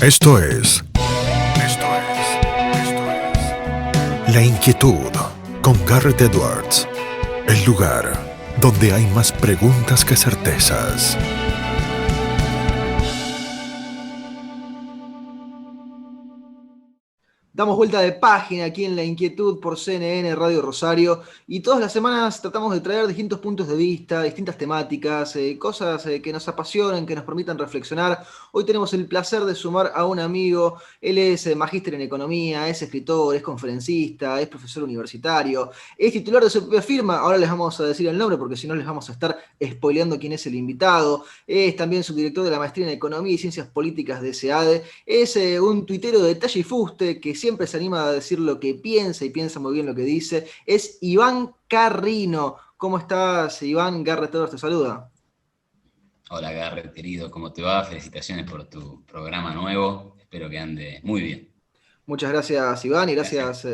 Esto es La Inquietud con Garrett Edwards. El lugar donde hay más preguntas que certezas. Damos vuelta de página aquí en La Inquietud por CNN Radio Rosario y todas las semanas tratamos de traer distintos puntos de vista, distintas temáticas, cosas que nos apasionen, que nos permitan reflexionar. Hoy tenemos el placer de sumar a un amigo. Él es magíster en economía, es escritor, es conferencista, es profesor universitario, es titular de su propia firma. Ahora les vamos a decir el nombre porque si no les vamos a estar spoileando quién es el invitado. Es también subdirector de la maestría en Economía y Ciencias Políticas de SEADE. Es un tuitero de talla y fuste que siempre se anima a decir lo que piensa y piensa muy bien lo que dice. Es Iván Carrino. ¿Cómo estás, Iván? Garrett Edwards te saluda. Hola Garrett, querido, ¿cómo te va? Felicitaciones por tu programa nuevo. Espero que ande muy bien. Muchas gracias, Iván, y gracias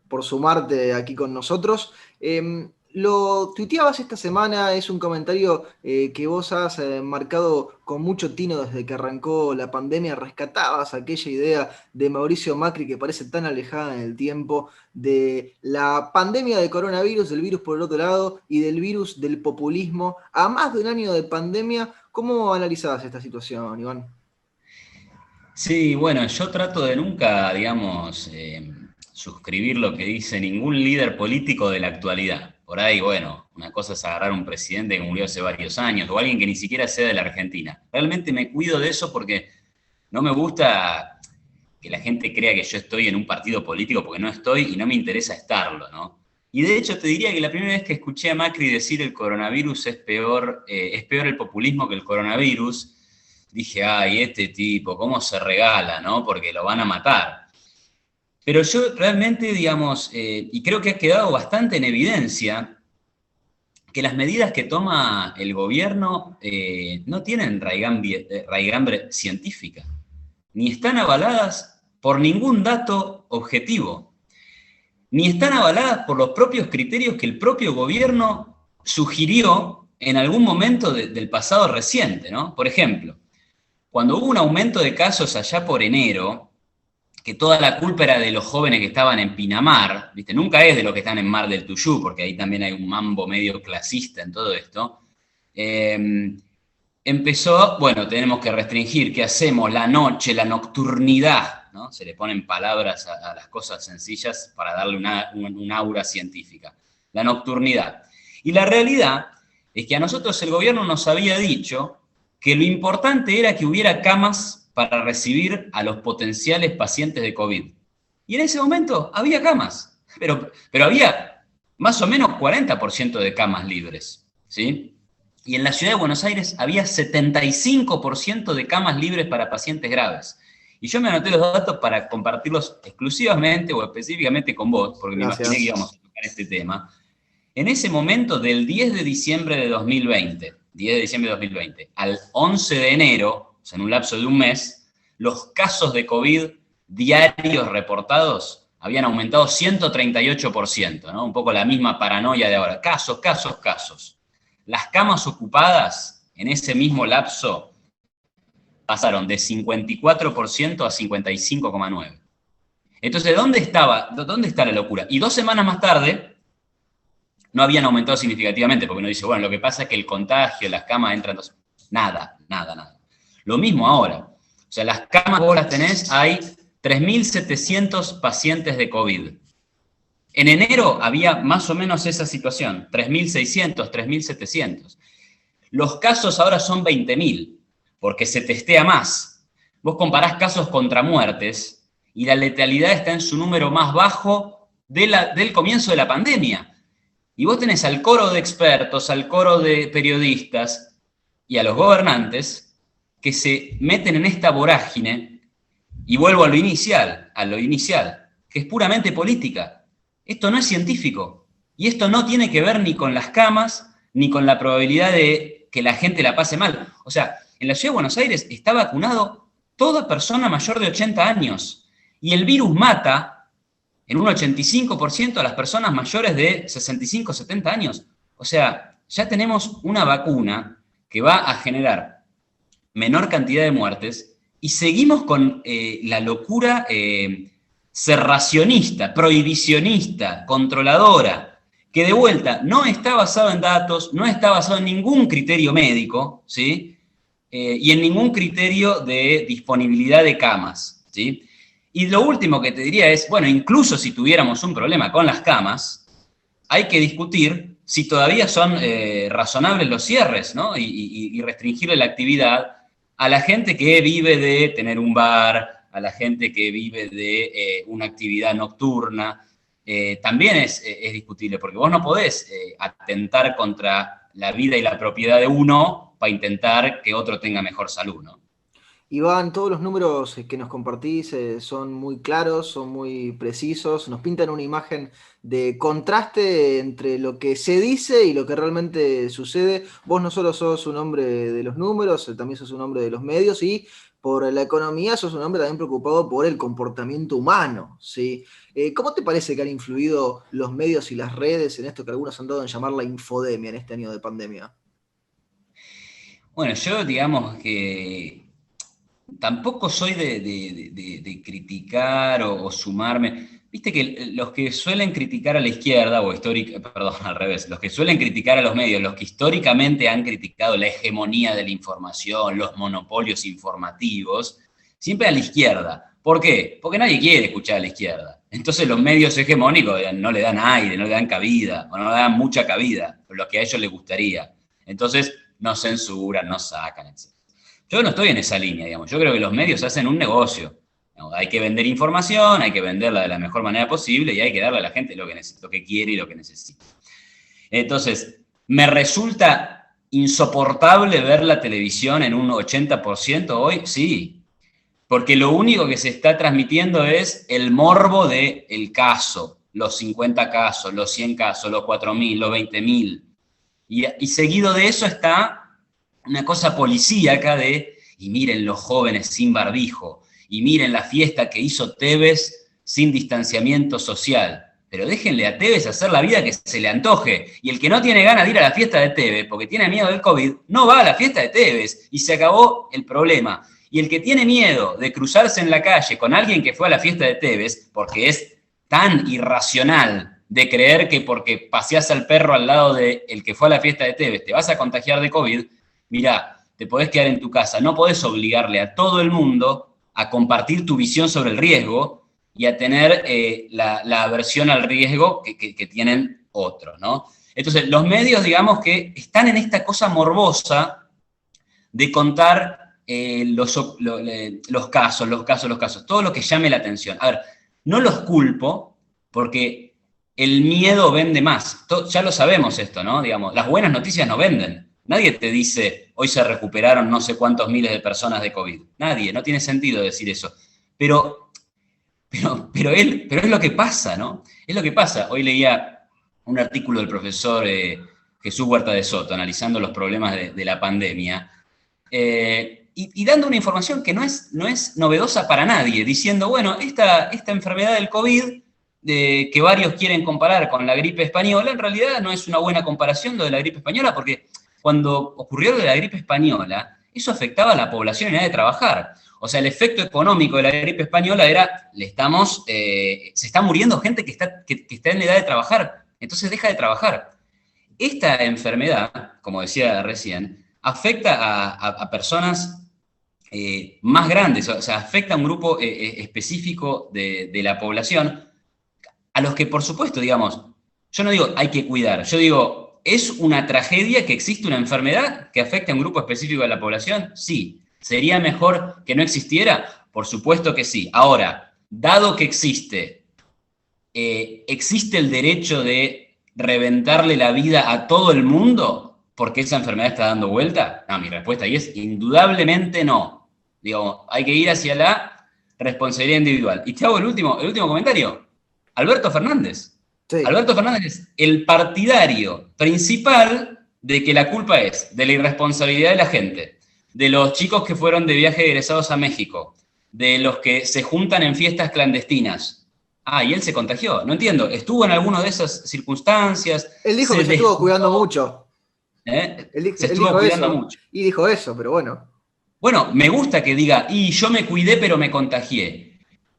por sumarte aquí con nosotros. Lo tuiteabas esta semana, es un comentario que vos has marcado con mucho tino desde que arrancó la pandemia. Rescatabas aquella idea de Mauricio Macri que parece tan alejada en el tiempo, de la pandemia de coronavirus, del virus por el otro lado, y del virus del populismo. A más de un año de pandemia, ¿cómo analizabas esta situación, Iván? Sí, bueno, yo trato de nunca, digamos, suscribir lo que dice ningún líder político de la actualidad. Por ahí, bueno, una cosa es agarrar un presidente que murió hace varios años o alguien que ni siquiera sea de la Argentina. Realmente me cuido de eso porque no me gusta que la gente crea que yo estoy en un partido político porque no estoy y no me interesa estarlo, ¿no? Y de hecho te diría que la primera vez que escuché a Macri decir el coronavirus es peor el populismo que el coronavirus, dije, ay, este tipo, ¿cómo se regala, no? Porque lo van a matar. Pero yo realmente, digamos, y creo que ha quedado bastante en evidencia, que las medidas que toma el gobierno no tienen raigambre científica, ni están avaladas por ningún dato objetivo, ni están avaladas por los propios criterios que el propio gobierno sugirió en algún momento del pasado reciente, ¿no? Por ejemplo, cuando hubo un aumento de casos allá por enero, que toda la culpa era de los jóvenes que estaban en Pinamar, ¿viste? Nunca es de los que están en Mar del Tuyú, porque ahí también hay un mambo medio clasista en todo esto. Empezó, bueno, tenemos que restringir, ¿qué hacemos? La noche, la nocturnidad, ¿no? Se le ponen palabras a las cosas sencillas para darle un aura científica. La nocturnidad. Y la realidad es que a nosotros el gobierno nos había dicho que lo importante era que hubiera camas para recibir a los potenciales pacientes de COVID. Y en ese momento había camas, pero había más o menos 40% de camas libres, ¿sí? Y en la ciudad de Buenos Aires había 75% de camas libres para pacientes graves. Y yo me anoté los datos para compartirlos exclusivamente o específicamente con vos, porque me imaginé que íbamos a tocar este tema. En ese momento, del 10 de diciembre de 2020, al 11 de enero, o sea, en un lapso de un mes, los casos de COVID diarios reportados habían aumentado 138%, ¿no? Un poco la misma paranoia de ahora. Casos. Las camas ocupadas en ese mismo lapso pasaron de 54% a 55,9%. Entonces, ¿dónde está la locura? Y 2 semanas más tarde, no habían aumentado significativamente, porque uno dice, bueno, lo que pasa es que el contagio, las camas entran... Nada. Lo mismo ahora. O sea, las camas vos las tenés, hay 3.700 pacientes de COVID. En enero había más o menos esa situación, 3.600, 3.700. Los casos ahora son 20.000, porque se testea más. Vos comparás casos contra muertes y la letalidad está en su número más bajo del comienzo de la pandemia. Y vos tenés al coro de expertos, al coro de periodistas y a los gobernantes que se meten en esta vorágine, y vuelvo a lo inicial, que es puramente política. Esto no es científico, y esto no tiene que ver ni con las camas, ni con la probabilidad de que la gente la pase mal. O sea, en la ciudad de Buenos Aires está vacunado toda persona mayor de 80 años, y el virus mata en un 85% a las personas mayores de 65, 70 años. O sea, ya tenemos una vacuna que va a generar menor cantidad de muertes y seguimos con la locura cerracionista, prohibicionista, controladora, que de vuelta no está basado en datos, no está basado en ningún criterio médico, ¿sí? Y en ningún criterio de disponibilidad de camas, ¿sí? Y lo último que te diría es, bueno, incluso si tuviéramos un problema con las camas, hay que discutir si todavía son razonables los cierres, ¿no? Y restringirle la actividad a la gente que vive de tener un bar, a la gente que vive de una actividad nocturna. También es discutible, porque vos no podés atentar contra la vida y la propiedad de uno para intentar que otro tenga mejor salud, ¿no? Iván, todos los números que nos compartís son muy claros, son muy precisos, nos pintan una imagen de contraste entre lo que se dice y lo que realmente sucede. Vos no solo sos un hombre de los números, también sos un hombre de los medios y por la economía sos un hombre también preocupado por el comportamiento humano, ¿sí? ¿Cómo te parece que han influido los medios y las redes en esto que algunos han dado en llamar la infodemia en este año de pandemia? Bueno, yo digamos que tampoco soy de criticar o sumarme. Viste que los que suelen criticar a la izquierda, perdón, al revés, los que suelen criticar a los medios, los que históricamente han criticado la hegemonía de la información, los monopolios informativos, siempre a la izquierda. ¿Por qué? Porque nadie quiere escuchar a la izquierda. Entonces los medios hegemónicos no le dan aire, no le dan cabida, o no le dan mucha cabida, lo que a ellos les gustaría. Entonces nos censuran, nos sacan, etc. Yo no estoy en esa línea, digamos. Yo creo que los medios hacen un negocio. Hay que vender información, hay que venderla de la mejor manera posible y hay que darle a la gente lo que quiere y lo que necesita. Entonces, me resulta insoportable ver la televisión en un 80% hoy, sí, porque lo único que se está transmitiendo es el morbo del caso, los 50 casos, los 100 casos, los 4.000, los 20.000. Y seguido de eso está una cosa policíaca y miren los jóvenes sin barbijo, y miren la fiesta que hizo Tevez sin distanciamiento social. Pero déjenle a Tevez hacer la vida que se le antoje. Y el que no tiene ganas de ir a la fiesta de Tevez porque tiene miedo del COVID, no va a la fiesta de Tevez y se acabó el problema. Y el que tiene miedo de cruzarse en la calle con alguien que fue a la fiesta de Tevez, porque es tan irracional de creer que porque paseás al perro al lado del que fue a la fiesta de Tevez te vas a contagiar de COVID, mirá, te podés quedar en tu casa. No podés obligarle a todo el mundo a compartir tu visión sobre el riesgo y a tener la aversión al riesgo que tienen otros, ¿no? Entonces, los medios, digamos que están en esta cosa morbosa de contar los casos, todo lo que llame la atención. A ver, no los culpo porque el miedo vende más. Ya lo sabemos esto, ¿no? Digamos, las buenas noticias no venden. Nadie te dice, hoy se recuperaron no sé cuántos miles de personas de COVID. Nadie, no tiene sentido decir eso. Pero es lo que pasa, ¿no? Es lo que pasa. Hoy leía un artículo del profesor Jesús Huerta de Soto, analizando los problemas de la pandemia, y dando una información que no es novedosa para nadie, diciendo, bueno, esta enfermedad del COVID, que varios quieren comparar con la gripe española, en realidad no es una buena comparación lo de la gripe española, porque cuando ocurrió lo de la gripe española, eso afectaba a la población en edad de trabajar. O sea, el efecto económico de la gripe española era, se está muriendo gente que está en edad de trabajar, entonces deja de trabajar. Esta enfermedad, como decía recién, afecta a personas más grandes, o sea, afecta a un grupo específico de la población, a los que, por supuesto, digamos, yo no digo hay que cuidar, yo digo, ¿es una tragedia que existe una enfermedad que afecte a un grupo específico de la población? Sí. ¿Sería mejor que no existiera? Por supuesto que sí. Ahora, dado que existe el derecho de reventarle la vida a todo el mundo porque esa enfermedad está dando vuelta? No, mi respuesta ahí es indudablemente no. Digo, hay que ir hacia la responsabilidad individual. Y te hago el último comentario. Alberto Fernández. Sí. Alberto Fernández es el partidario principal de que la culpa es de la irresponsabilidad de la gente, de los chicos que fueron de viaje egresados a México, de los que se juntan en fiestas clandestinas. Ah, y él se contagió. No entiendo, ¿estuvo en alguna de esas circunstancias? Él dijo que se estuvo cuidando mucho. Se estuvo cuidando mucho. Y dijo eso, pero bueno. Bueno, me gusta que diga, y yo me cuidé pero me contagié.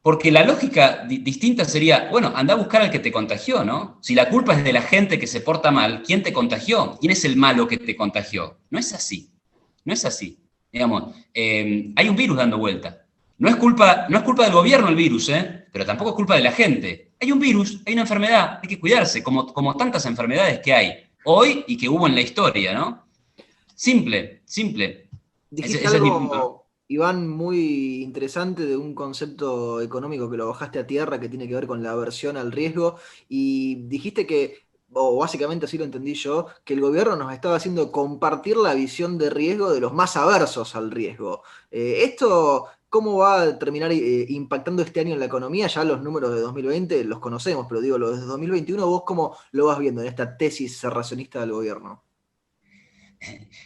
Porque la lógica distinta sería, bueno, anda a buscar al que te contagió, ¿no? Si la culpa es de la gente que se porta mal, ¿quién te contagió? ¿Quién es el malo que te contagió? No es así, no es así. Digamos, hay un virus dando vuelta. No es culpa del gobierno el virus, pero tampoco es culpa de la gente. Hay un virus, hay una enfermedad, hay que cuidarse, como tantas enfermedades que hay hoy y que hubo en la historia, ¿no? Simple, simple. Dijiste Ese es mi punto, ¿no? algo, Iván, muy interesante de un concepto económico que lo bajaste a tierra que tiene que ver con la aversión al riesgo y dijiste que, o básicamente así lo entendí yo, que el gobierno nos estaba haciendo compartir la visión de riesgo de los más aversos al riesgo. ¿Esto cómo va a terminar impactando este año en la economía? Ya los números de 2020 los conocemos, pero digo, los de 2021, ¿vos cómo lo vas viendo en esta tesis cerracionista del gobierno?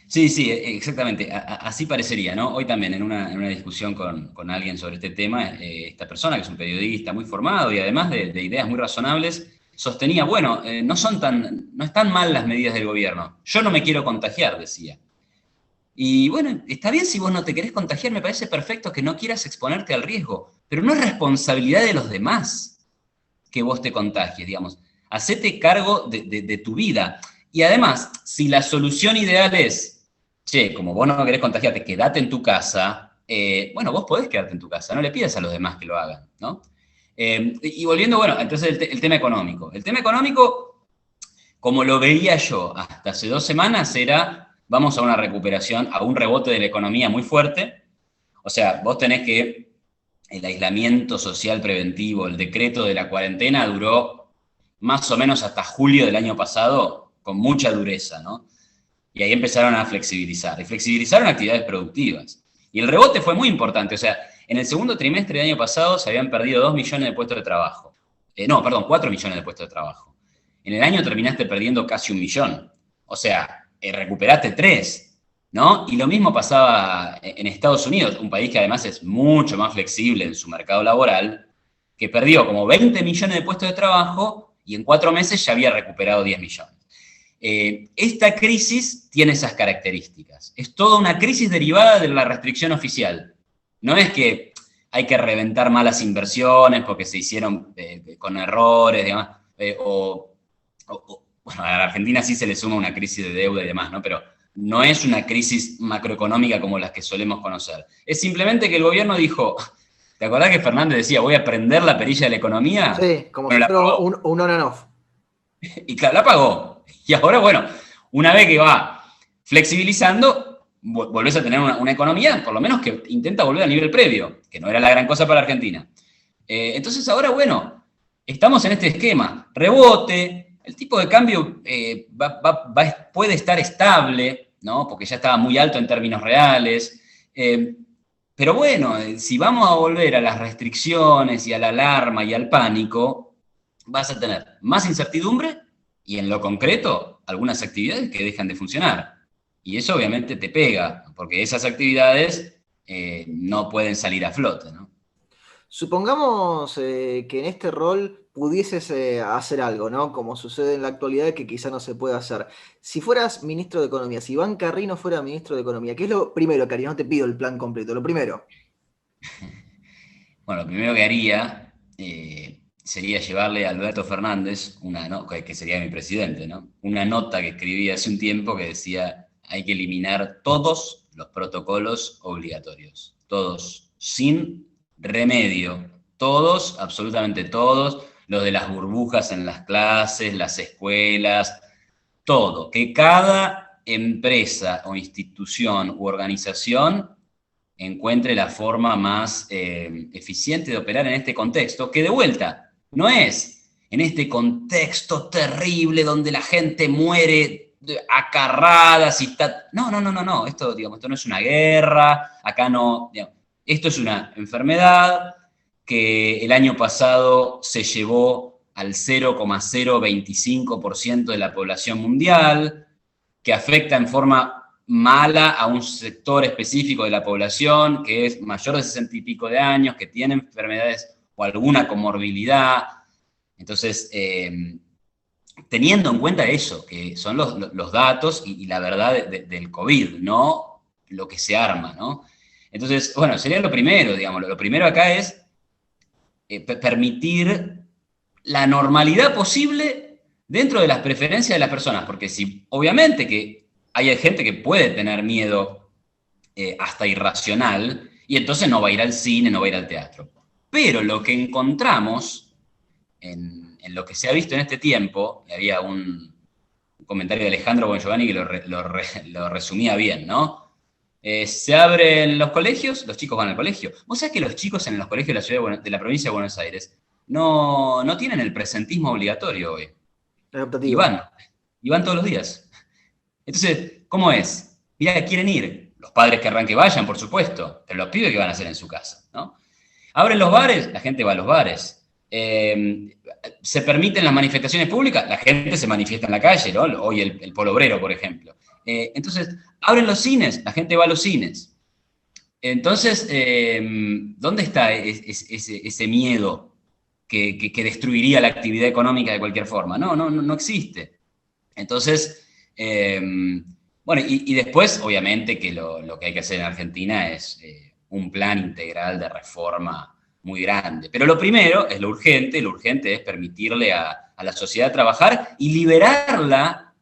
Sí, sí, exactamente. Así parecería, ¿no? Hoy también en una discusión con alguien sobre este tema, esta persona, que es un periodista muy formado y además de ideas muy razonables, sostenía, bueno, no están mal las medidas del gobierno. Yo no me quiero contagiar, decía. Y bueno, está bien si vos no te querés contagiar, me parece perfecto que no quieras exponerte al riesgo, pero no es responsabilidad de los demás que vos te contagies, digamos. Hacete cargo de tu vida. Y además, si la solución ideal es, che, como vos no querés contagiarte, quedate en tu casa, bueno, vos podés quedarte en tu casa, no le pidas a los demás que lo hagan, ¿no? Y volviendo, bueno, entonces el tema económico. El tema económico, como lo veía yo hasta hace 2 semanas, era, vamos a una recuperación, a un rebote de la economía muy fuerte. O sea, vos tenés que el aislamiento social preventivo, el decreto de la cuarentena duró más o menos hasta julio del año pasado con mucha dureza, ¿no? Y ahí empezaron a flexibilizar. Y flexibilizaron actividades productivas. Y el rebote fue muy importante. O sea, en el segundo trimestre del año pasado se habían perdido 2 millones de puestos de trabajo. No, perdón, 4 millones de puestos de trabajo. En el año terminaste perdiendo casi 1 millón. O sea, recuperaste 3. ¿No? Y lo mismo pasaba en Estados Unidos, un país que además es mucho más flexible en su mercado laboral, que perdió como 20 millones de puestos de trabajo y en 4 meses ya había recuperado 10 millones. Esta crisis tiene esas características. Es toda una crisis derivada de la restricción oficial. No es que hay que reventar malas inversiones porque se hicieron con errores, digamos, bueno, a la Argentina sí se le suma una crisis de deuda y demás, ¿no? Pero no es una crisis macroeconómica como las que solemos conocer. Es simplemente que el gobierno dijo, ¿te acordás que Fernández decía, voy a prender la perilla de la economía? Sí, como Bueno, si la fuera apagó. un on and off. Y claro, la pagó. Y ahora, bueno, una vez que va flexibilizando, volvés a tener una economía, por lo menos que intenta volver al nivel previo, que no era la gran cosa para Argentina. Entonces ahora, bueno, estamos en este esquema. Rebote, el tipo de cambio puede estar estable, ¿no? Porque ya estaba muy alto en términos reales. Pero bueno, si vamos a volver a las restricciones y a la alarma y al pánico, vas a tener más incertidumbre y en lo concreto algunas actividades que dejan de funcionar. Y eso obviamente te pega, porque esas actividades no pueden salir a flote, ¿no? Supongamos que en este rol pudieses hacer algo, ¿no? Como sucede en la actualidad, que quizá no se puede hacer. Si fueras ministro de Economía, si Iván Carrino fuera ministro de Economía, ¿qué es lo primero que harías? No te pido el plan completo, lo primero. Bueno, lo primero que haría sería llevarle a Alberto Fernández, que sería mi presidente, ¿no? Una nota que escribí hace un tiempo que decía, hay que eliminar todos los protocolos obligatorios, todos, sin remedio, todos, absolutamente todos, los de las burbujas en las clases, las escuelas, todo, que cada empresa o institución u organización encuentre la forma más eficiente de operar en este contexto, que de vuelta, no es en este contexto terrible donde la gente muere acarradas y está... No, esto no es una guerra, acá no... Esto es una enfermedad que el año pasado se llevó al 0,025% de la población mundial, que afecta en forma mala a un sector específico de la población que es mayor de 60 y pico de años, que tiene enfermedades o alguna comorbilidad. Entonces, teniendo en cuenta eso, que son los datos y la verdad del COVID, no lo que se arma, ¿no? Entonces, bueno, sería lo primero, digamos. Lo primero acá es permitir la normalidad posible dentro de las preferencias de las personas, porque si, obviamente que hay gente que puede tener miedo hasta irracional, y entonces no va a ir al cine, no va a ir al teatro. Pero lo que encontramos en lo que se ha visto en este tiempo, y había un comentario de Alejandro Bongiovanni que lo resumía bien, ¿no? Se abren los colegios, los chicos van al colegio. Vos sabés que los chicos en los colegios de la provincia de Buenos Aires no tienen el presentismo obligatorio hoy. Y Adaptativo. van todos los días. Entonces, ¿cómo es? Mirá, quieren ir. Los padres querrán que vayan, por supuesto, pero los pibes, ¿qué van a hacer en su casa? ¿No? Abren los bares, la gente va a los bares. Se permiten las manifestaciones públicas, la gente se manifiesta en la calle, ¿no? Hoy el Polo Obrero, por ejemplo. Entonces, abren los cines, la gente va a los cines. Entonces, ¿dónde está ese miedo que destruiría la actividad económica de cualquier forma? No existe. Entonces, bueno, y después, obviamente, que lo que hay que hacer en Argentina es un plan integral de reforma muy grande. Pero lo primero es lo urgente es permitirle a la sociedad trabajar y liberarla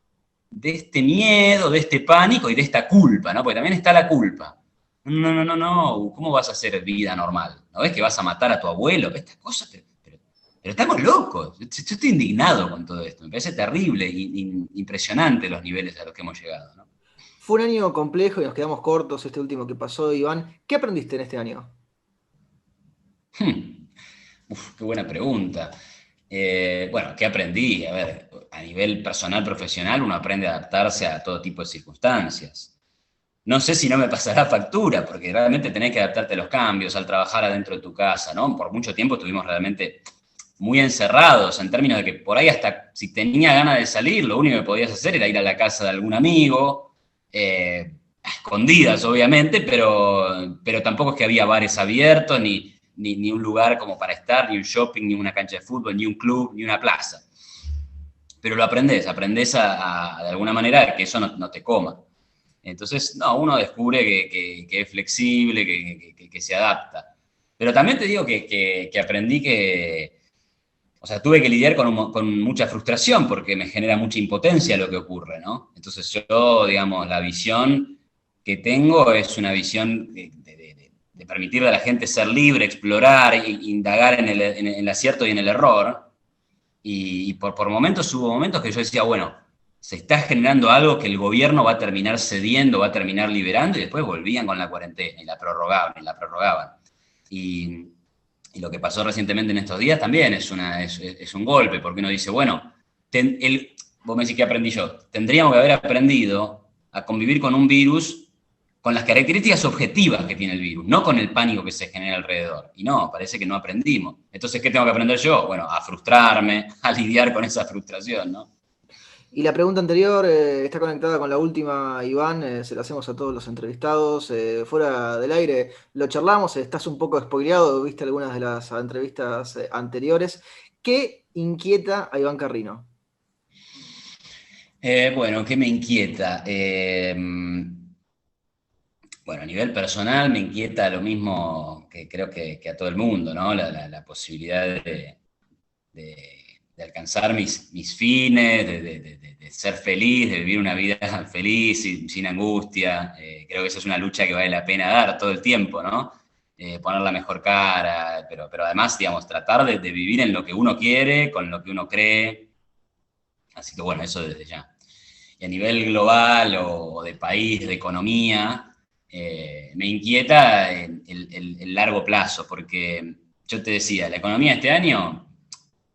de este miedo, de este pánico y de esta culpa, ¿no? Porque también está la culpa. No, ¿cómo vas a hacer vida normal? ¿No ves que vas a matar a tu abuelo? Estas cosas, pero estamos locos. Yo estoy indignado con todo esto. Me parece terrible e impresionante los niveles a los que hemos llegado, ¿no? Fue un año complejo y nos quedamos cortos este último que pasó, Iván. ¿Qué aprendiste en este año? Qué buena pregunta. Bueno, ¿qué aprendí? A ver, a nivel personal, profesional, uno aprende a adaptarse a todo tipo de circunstancias. No sé si no me pasará factura, porque realmente tenés que adaptarte a los cambios, al trabajar adentro de tu casa, ¿no? Por mucho tiempo estuvimos realmente muy encerrados, en términos de que por ahí hasta si tenía ganas de salir, lo único que podías hacer era ir a la casa de algún amigo, a escondidas, obviamente, pero tampoco es que había bares abiertos, ni un lugar como para estar, ni un shopping, ni una cancha de fútbol, ni un club, ni una plaza. Pero lo aprendés de alguna manera que eso no te coma. Entonces, no, uno descubre que es flexible, que se adapta. Pero también te digo que aprendí o sea, tuve que lidiar con mucha frustración porque me genera mucha impotencia lo que ocurre, ¿no? Entonces yo, digamos, la visión que tengo es una visión de permitirle a la gente ser libre, explorar, indagar en el acierto y en el error. Y por momentos hubo momentos que yo decía, bueno, se está generando algo que el gobierno va a terminar cediendo, va a terminar liberando, y después volvían con la cuarentena, y la prorrogaban. Y lo que pasó recientemente en estos días también es un golpe, porque uno dice, bueno, vos me decís que aprendí yo, tendríamos que haber aprendido a convivir con un virus con las características objetivas que tiene el virus, no con el pánico que se genera alrededor. Y no, parece que no aprendimos. Entonces, ¿qué tengo que aprender yo? Bueno, a frustrarme, a lidiar con esa frustración, ¿no? Y la pregunta anterior está conectada con la última, Iván, se la hacemos a todos los entrevistados. Fuera del aire lo charlamos, estás un poco spoileado, viste algunas de las entrevistas anteriores. ¿Qué inquieta a Iván Carrino? Bueno, ¿qué me inquieta? Bueno, a nivel personal me inquieta lo mismo que creo que a todo el mundo, ¿no? La posibilidad de alcanzar mis fines, de ser feliz, de vivir una vida feliz, sin angustia. Creo que esa es una lucha que vale la pena dar todo el tiempo, ¿no? Poner la mejor cara, pero además, digamos, tratar de vivir en lo que uno quiere, con lo que uno cree. Así que bueno, eso desde ya. Y a nivel global o de país, de economía, me inquieta el largo plazo, porque yo te decía, la economía este año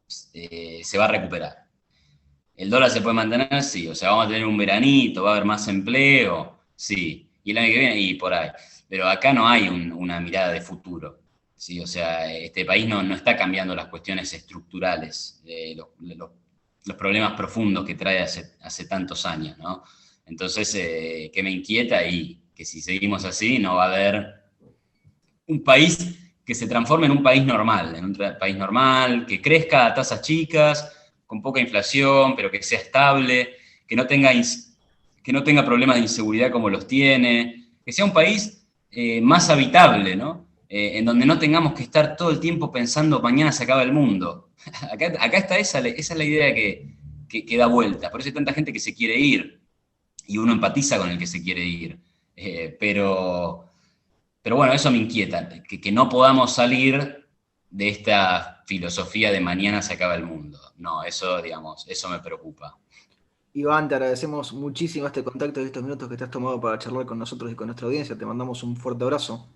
se va a recuperar. ¿El dólar se puede mantener? Sí. O sea, vamos a tener un veranito, va a haber más empleo, sí. Y el año que viene, y por ahí. Pero acá no hay una mirada de futuro, ¿sí? O sea, este país no está cambiando las cuestiones estructurales, los problemas profundos que trae hace tantos años, ¿no? Entonces, ¿qué me inquieta? Y que si seguimos así, no va a haber un país que se transforme en un país normal, que crezca a tasas chicas, con poca inflación, pero que sea estable, que no tenga problemas de inseguridad como los tiene, que sea un país más habitable, ¿no? En donde no tengamos que estar todo el tiempo pensando mañana se acaba el mundo. Acá está esa es la idea que da vuelta. Por eso hay tanta gente que se quiere ir y uno empatiza con el que se quiere ir. Pero bueno, eso me inquieta, que no podamos salir de esta filosofía de mañana se acaba el mundo. No, eso me preocupa. Iván, te agradecemos muchísimo este contacto y estos minutos que te has tomado para charlar con nosotros y con nuestra audiencia. Te mandamos un fuerte abrazo.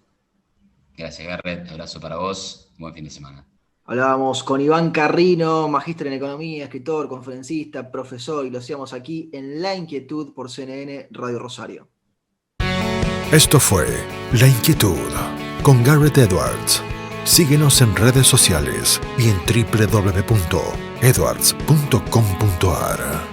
Gracias, Garrett. Abrazo para vos. Buen fin de semana. Hablábamos con Iván Carrino, magíster en economía, escritor, conferencista, profesor, y lo hacíamos aquí en La Inquietud por CNN Radio Rosario. Esto fue La Inquietud con Garrett Edwards. Síguenos en redes sociales y en www.edwards.com.ar.